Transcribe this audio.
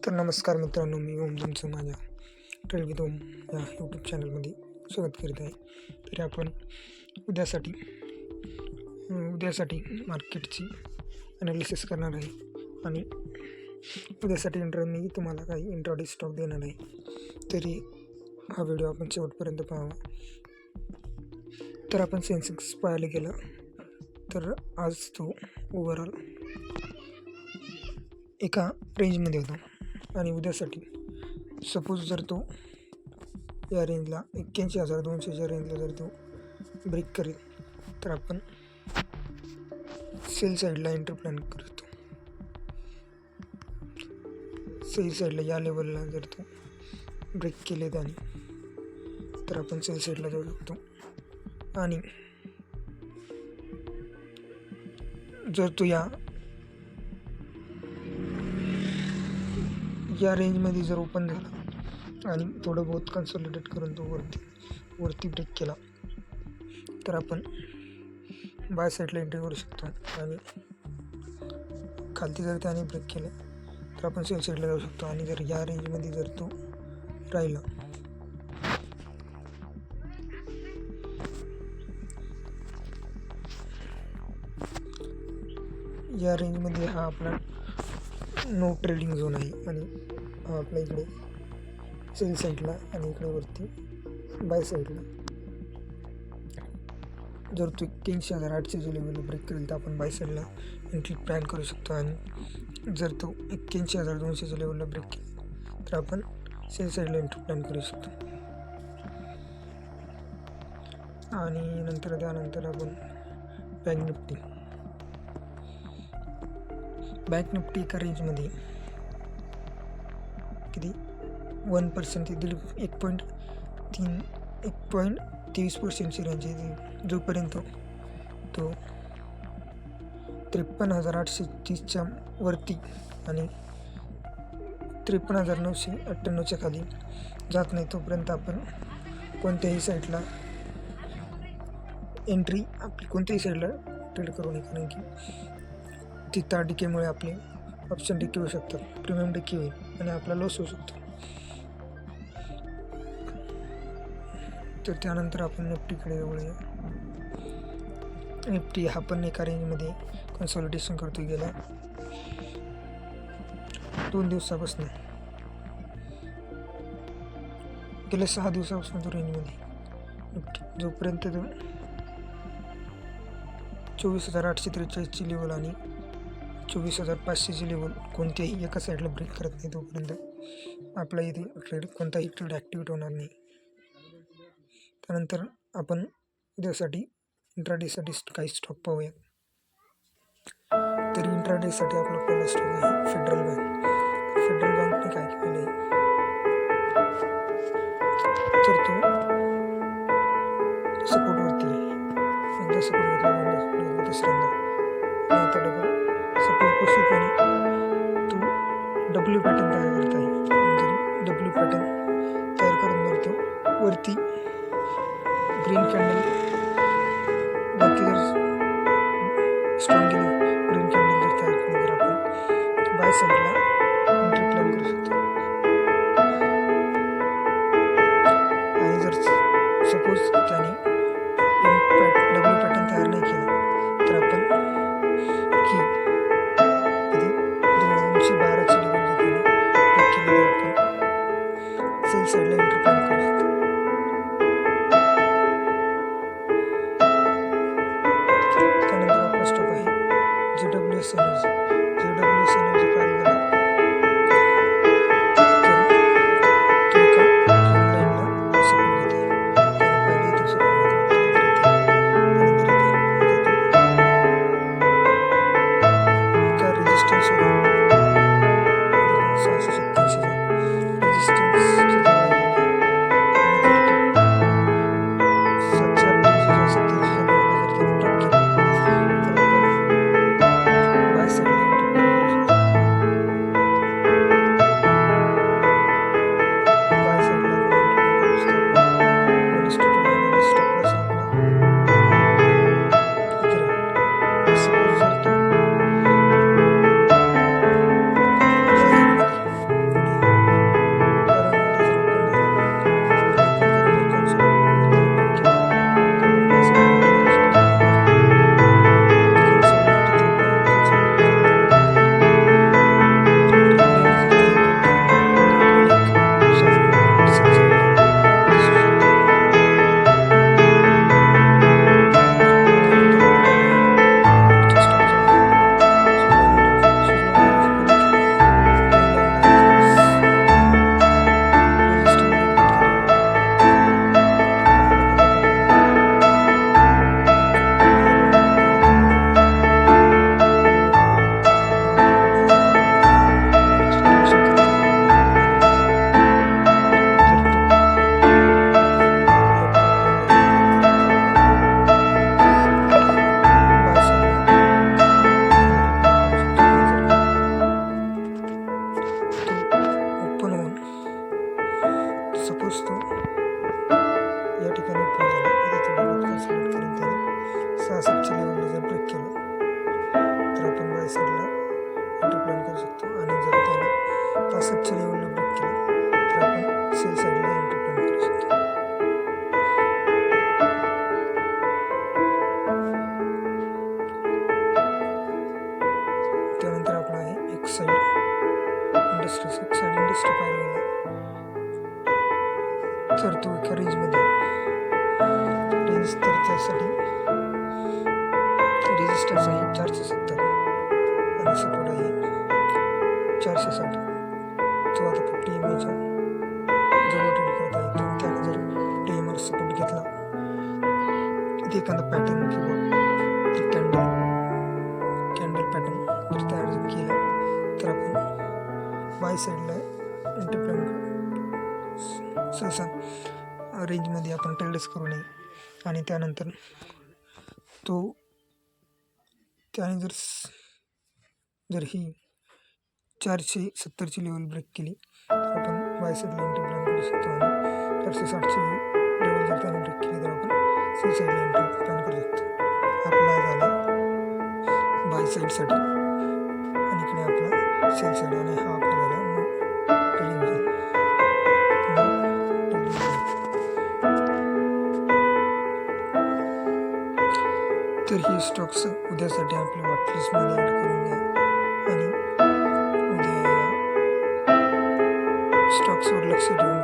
तर नमस्कार मित्रांनो, मी ओम तुमचं माझ्या ट्रेल विथ ओम या यूट्यूब चॅनलमध्ये स्वागत करीत आहे. तरी आपण उद्यासाठी मार्केटची ॲनालिसिस करणार आहे आणि उद्यासाठी मी तुम्हाला काही इंट्राडे स्टॉक देणार आहे. तरी हा व्हिडिओ आपण शेवटपर्यंत पाहावा. तर आपण सेन्सेक्स पाहायला गेलं तर आज तो ओव्हरऑल एका रेंजमध्ये होता आणि उद्यासाठी सपोज जर तो या रेंजला 81,200च्या रेंजला जर तो ब्रेक करेल तर आपण सेल साईडला एंट्री प्लॅन करतो. सेल साईडला या लेवलला जर तो ब्रेक केले त्याने तर आपण सेल साईडला जाऊ शकतो. आणि जर तो या रेंजमध्ये जर ओपन झाला आणि थोडं बहुत कन्सॉलिडेट करून तो वरती ब्रेक केला तर आपण बाय साईडला एंट्री करू शकतो. आणि खालती जर त्याने ब्रेक केलं तर आपण सेल साईडला जाऊ शकतो. आणि जर या रेंजमध्ये जर तो राहिला या रेंजमध्ये हा आपला नो ट्रेडिंग झोन आहे आणि हा आपल्या इकडे सेल साईडला आणि इकडे वरती बाय साईडला जर तो 81,800च्या लेवलला ब्रेक करेल तर आपण बाय साईडला एंट्री प्लॅन करू शकतो. आणि जर तो 81,200च्या लेवलला ब्रेक केला तर आपण सेल साईडला एंट्री प्लॅन करू शकतो. आणि त्यानंतर आपण बँक निफ्टी एका रेंजमध्ये किती 1% ते 1.23%ची रेंज आहे. जोपर्यंत तो 53,830च्या वरती आणि 53,998च्या खाली जात नाही तोपर्यंत आपण कोणत्याही साईडला ट्रेड करू नये. कारण की तिथं डिकेमुळे आपले ऑप्शन डिके होऊ शकतात, प्रीमियम डिके होईल आणि आपला लॉस होऊ शकतो. तर त्यानंतर आपण निफ्टीकडे वळूया. निफ्टी हा पण एका रेंजमध्ये कन्सॉलिडेशन करतो. गेल्या 2 दिवसापासून गेल्या 6 दिवसापासून तो रेंजमध्ये निफ्टी जोपर्यंत तो 24,843ची लेवल आणि 24,500ची लेवल कोणत्याही एका साईडला ब्रेक करत नाही तोपर्यंत आपला इथे कोणताही ट्रेड ॲक्टिवेट होणार नाही. त्यानंतर आपण उद्यासाठी इंट्राडेसाठी काही स्टॉक पाहूया. तरी इंट्राडेसाठी आपला पहिला स्टॉक आहे फेडरल बँक. फेडरल बँकने काय केलेलं आहे तर तो सपोर्टवरती एकदा सपोर्ट घेतला, दुसऱ्यांदा आणि आता डबल सपोर्ट पुसून तो डब्ल्यू पॅटर्न तयार करत आहे. जर डब्ल्यू पॅटर्न तयार करून जर तो वरती ग्रीन कॅन्डल बाकी जर स्ट्रॉंग गेली ग्रीन कॅन्डल जर तयार केली तर आपण बाय साईडला एंट्री प्लॅन करू शकतो. आणि जर सपोज त्याने डब्ल्यू पॅटर्न तयार नाही केला तर आपण 212ची लेवल घेतली ब्रेक केलेली आपण सेल साईडला एंट्री प्लॅन करू शकतो. त्यानंतर आपला स्टॉक आहे JWS एनर्जी पाहायला गेला शकतो. आणि जर त्याने तासाच्या लेवलला ब्रेक केलं तर आपण सेल साईडला एंट्री प्लॅन करू शकतो. त्यानंतर आपला आहे एक साईड इंडस्ट्री पाहायला गेला तर तो एका रेंजमध्ये तर त्यासाठी रेजिस्टन्स आहे 470 आणि सपोर्ट आहे 460. तो आता 50 MA च्या जवळ ट्रेड करत आहे. तर त्याने जर TMR सपोर्ट घेतला इथे एखादा पॅटर्न किंवा कॅन्डल पॅटर्न जर तयार केला तर आपण बाय साईडला एंट्री प्लॅन करू. सहसा रेंजमध्ये आपण ट्रेडच करू नये. आणि त्यानंतर त्याने जर ही 470ची लेवल ब्रेक केली तर आपण बाय साईडला एंट्री प्लॅन करू शकतो. आणि 460ची लेवल जर त्याने ब्रेक केली तर आपण सी साईडला एंट्री प्लॅन करू शकतो. आपला झाला बाय साईडसाठी आणि इकडे आपला सेल साईड आणि हा आपला झाला ट्रेडिंग झोन. तर ही स्टॉक्स उद्यासाठी आपल्या वॉचलिस्टमध्ये ॲड करून घ्या आणि उद्या या स्टॉक्सवर लक्ष देऊन